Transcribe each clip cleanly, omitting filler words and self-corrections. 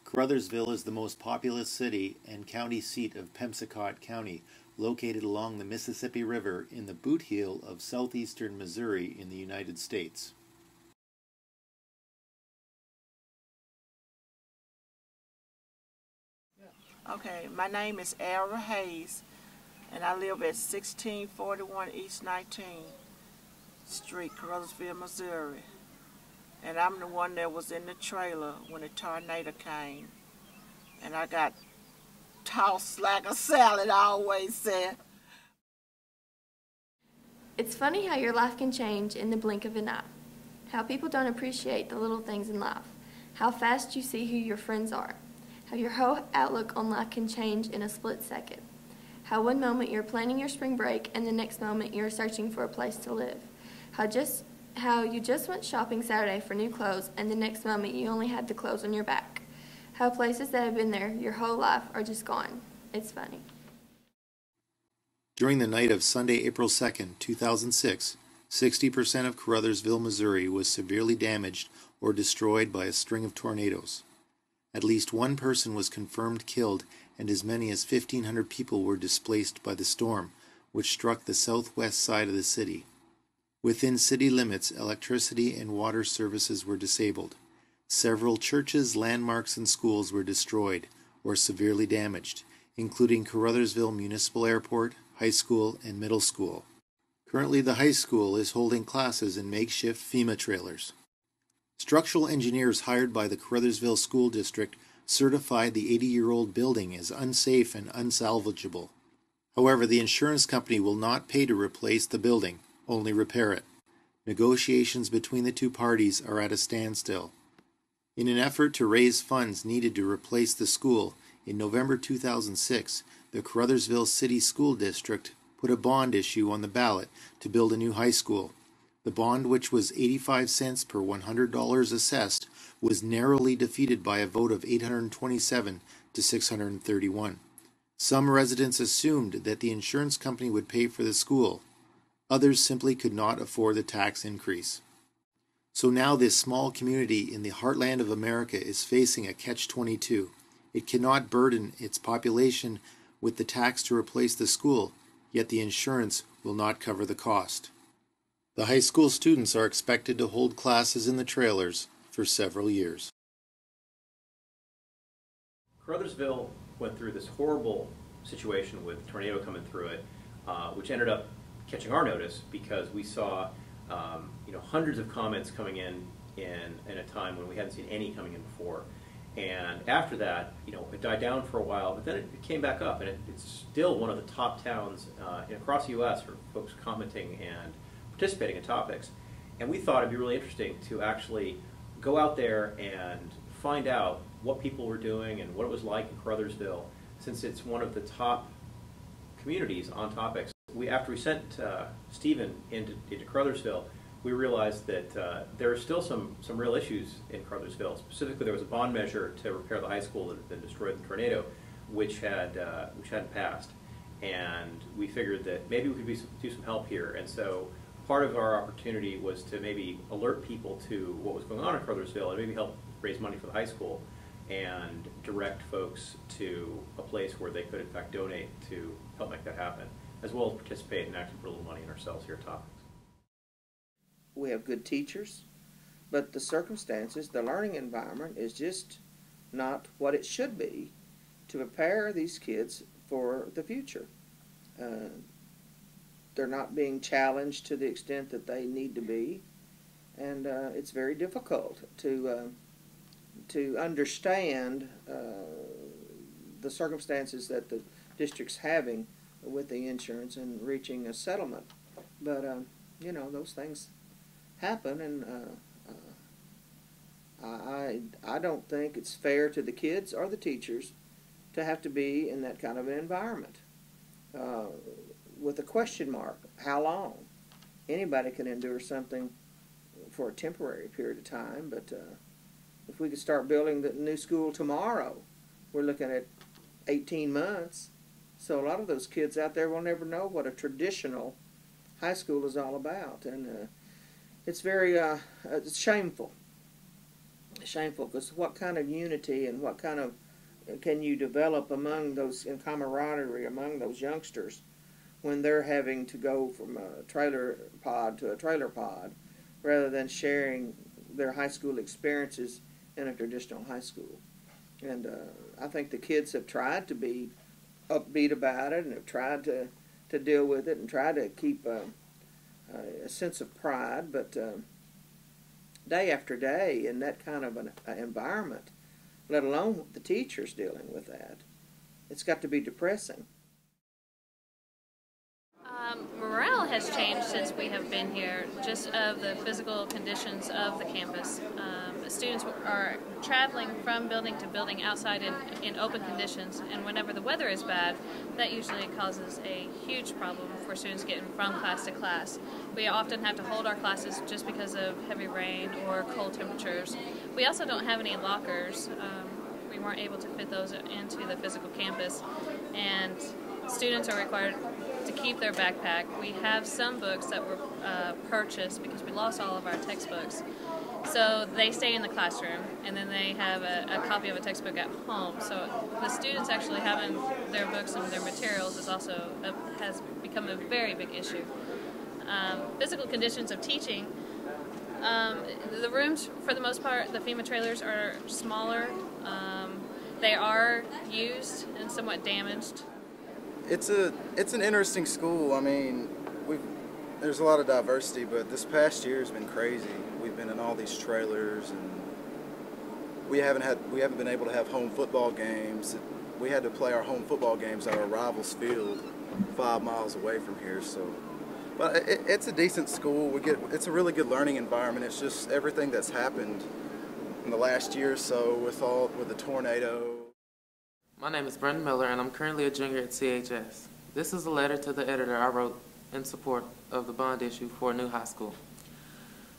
Caruthersville is the most populous city and county seat of Pemsicot County, located along the Mississippi River in the boot heel of southeastern Missouri in the United States. Okay, my name is Ara Hayes, and I live at 1641 East 19th Street, Caruthersville, Missouri. And I'm the one that was in the trailer when the tornado came. And I got tossed like a salad, I always said. It's funny how your life can change in the blink of an eye. How people don't appreciate the little things in life. How fast you see who your friends are. How your whole outlook on life can change in a split second. How one moment you're planning your spring break and the next moment you're searching for a place to live. How you just went shopping Saturday for new clothes and the next moment you only had the clothes on your back. How places that have been there your whole life are just gone. It's funny. During the night of Sunday, April 2nd, 2006, 60% of Caruthersville, Missouri was severely damaged or destroyed by a string of tornadoes. At least one person was confirmed killed and as many as 1,500 people were displaced by the storm, which struck the southwest side of the city. Within city limits, electricity and water services were disabled. Several churches, landmarks, and schools were destroyed or severely damaged, including Caruthersville Municipal Airport, high school, and middle school. Currently, the high school is holding classes in makeshift FEMA trailers. Structural engineers hired by the Caruthersville School District certified the 80-year-old building as unsafe and unsalvageable. However, the insurance company will not pay to replace the building, only repair it. Negotiations between the two parties are at a standstill. In an effort to raise funds needed to replace the school, in November 2006, the Caruthersville City School District put a bond issue on the ballot to build a new high school. The bond, which was 85 cents per $100 assessed, was narrowly defeated by a vote of 827 to 631. Some residents assumed that the insurance company would pay for the school. Others simply could not afford the tax increase. So now this small community in the heartland of America is facing a catch-22. It cannot burden its population with the tax to replace the school, yet the insurance will not cover the cost. The high school students are expected to hold classes in the trailers for several years. Caruthersville went through this horrible situation with a tornado coming through it, which ended up catching our notice because we saw hundreds of comments coming in a time when we hadn't seen any coming in before. And after that, it died down for a while, but then it came back up, and it's still one of the top towns across the U.S. for folks commenting and participating in topics. And we thought it'd be really interesting to actually go out there and find out what people were doing and what it was like in Caruthersville, since it's one of the top communities on topics. After we sent Stephen into Caruthersville, we realized that there are still some real issues in Caruthersville. Specifically, there was a bond measure to repair the high school that had been destroyed in the tornado, which hadn't passed. And we figured that maybe we could do some help here. And so part of our opportunity was to maybe alert people to what was going on in Caruthersville and maybe help raise money for the high school and direct folks to a place where they could in fact donate to help make that happen, as well as participate and actually put a little money in ourselves here at Topics. We have good teachers, but the circumstances, the learning environment is just not what it should be to prepare these kids for the future. They're not being challenged to the extent that they need to be, and it's very difficult to understand the circumstances that the district's having with the insurance and reaching a settlement. But those things happen, and I don't think it's fair to the kids or the teachers to have to be in that kind of an environment with a question mark. How long? Anybody can endure something for a temporary period of time, but if we could start building the new school tomorrow, we're looking at 18 months. So a lot of those kids out there will never know what a traditional high school is all about, and it's very it's shameful shameful, because what kind of unity and what kind of can you develop among those, in camaraderie among those youngsters when they're having to go from a trailer pod to a trailer pod rather than sharing their high school experiences in a traditional high school. And I think the kids have tried to be upbeat about it and have tried to deal with it and try to keep a sense of pride, but day after day in that kind of an environment, let alone the teachers dealing with that, it's got to be depressing. Morale has changed since we have been here, just of the physical conditions of the campus. Students are traveling from building to building outside in open conditions, and whenever the weather is bad, that usually causes a huge problem for students getting from class to class. We often have to hold our classes just because of heavy rain or cold temperatures. We also don't have any lockers. We weren't able to fit those into the physical campus, and students are required to keep their backpack. We have some books that were purchased because we lost all of our textbooks. So they stay in the classroom, and then they have a copy of a textbook at home. So the students actually having their books and their materials is also has become a very big issue. Physical conditions of teaching. The rooms, for the most part, the FEMA trailers are smaller. They are used and somewhat damaged. It's an interesting school. I mean, there's a lot of diversity, but this past year has been crazy. We've been in all these trailers, and we haven't been able to have home football games. We had to play our home football games at our rival's field 5 miles away from here. So, but it's a decent school. It's a really good learning environment. It's just everything that's happened in the last year or so with the tornado. My name is Brendan Miller, and I'm currently a junior at CHS. This is a letter to the editor I wrote in support of the bond issue for a new high school.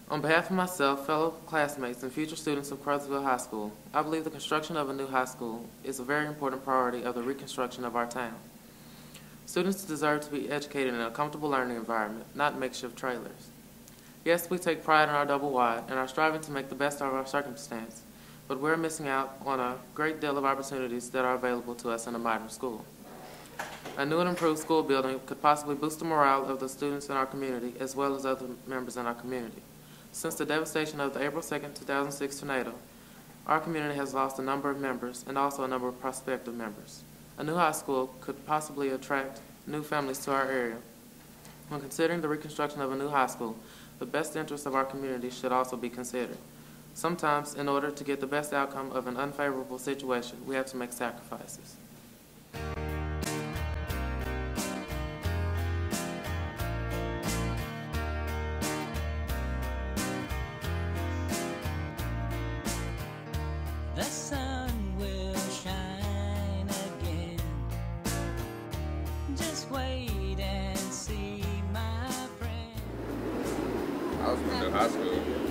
On behalf of myself, fellow classmates, and future students of Caruthersville High School, I believe the construction of a new high school is a very important priority of the reconstruction of our town. Students deserve to be educated in a comfortable learning environment, not makeshift trailers. Yes, we take pride in our double wide and are striving to make the best of our circumstance, but we're missing out on a great deal of opportunities that are available to us in a modern school. A new and improved school building could possibly boost the morale of the students in our community as well as other members in our community. Since the devastation of the April 2nd, 2006 tornado, our community has lost a number of members and also a number of prospective members. A new high school could possibly attract new families to our area. When considering the reconstruction of a new high school, the best interests of our community should also be considered. Sometimes, in order to get the best outcome of an unfavorable situation, we have to make sacrifices. The sun will shine again. Just wait and see, my friend. I was from the high school.